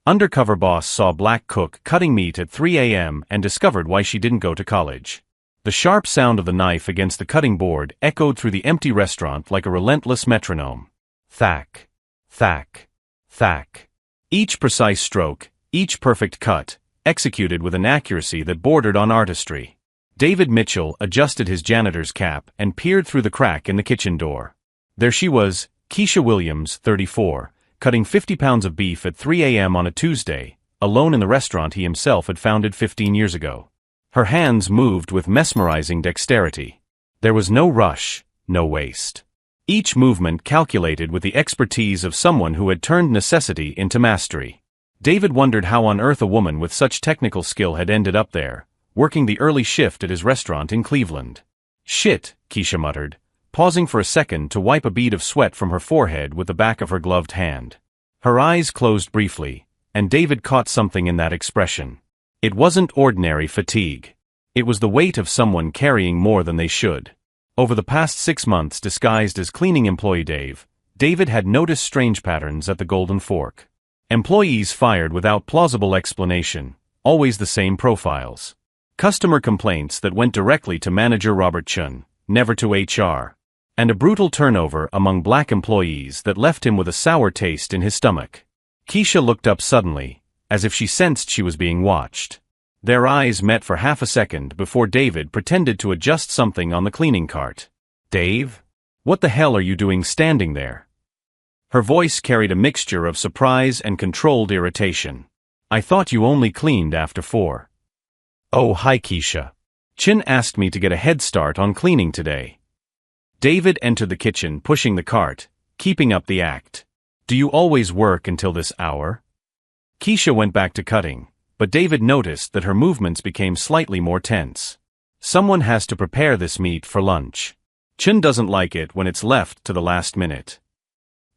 Undercover boss saw black cook cutting meat at 3 a.m. and discovered why she didn't go to college. The sharp sound of the knife against the cutting board echoed through the empty restaurant like a relentless metronome. Thack, thack, thack. Each precise stroke, each perfect cut, executed with an accuracy that bordered on artistry. David Mitchell adjusted his janitor's cap and peered through the crack in the kitchen door. There she was, Keisha Williams, 34, cutting 50 pounds of beef at 3 a.m. on a Tuesday, alone in the restaurant he himself had founded 15 years ago. Her hands moved with mesmerizing dexterity. There was no rush, no waste. Each movement calculated with the expertise of someone who had turned necessity into mastery. David wondered how on earth a woman with such technical skill had ended up there, working the early shift at his restaurant in Cleveland. Shit, Keisha muttered, pausing for a second to wipe a bead of sweat from her forehead with the back of her gloved hand. Her eyes closed briefly, and David caught something in that expression. It wasn't ordinary fatigue. It was the weight of someone carrying more than they should. Over the past 6 months disguised as cleaning employee David had noticed strange patterns at the Golden Fork. Employees fired without plausible explanation, always the same profiles. Customer complaints that went directly to manager Robert Chun, never to HR. And a brutal turnover among black employees that left him with a sour taste in his stomach. Keisha looked up suddenly, as if she sensed she was being watched. Their eyes met for half a second before David pretended to adjust something on the cleaning cart. "Dave? What the hell are you doing standing there?" Her voice carried a mixture of surprise and controlled irritation. "I thought you only cleaned after 4. "Oh, hi Keisha. Chin asked me to get a head start on cleaning today." David entered the kitchen pushing the cart, keeping up the act. "Do you always work until this hour?" Keisha went back to cutting, but David noticed that her movements became slightly more tense. "Someone has to prepare this meat for lunch. Chin doesn't like it when it's left to the last minute."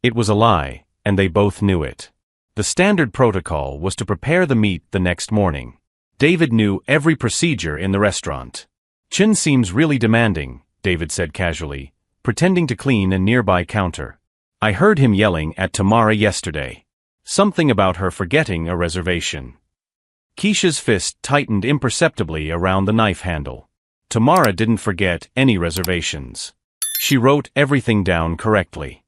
It was a lie, and they both knew it. The standard protocol was to prepare the meat the next morning. David knew every procedure in the restaurant. "Chin seems really demanding," David said casually, pretending to clean a nearby counter. "I heard him yelling at Tamara yesterday. Something about her forgetting a reservation." Keisha's fist tightened imperceptibly around the knife handle. Tamara didn't forget any reservations. She wrote everything down correctly.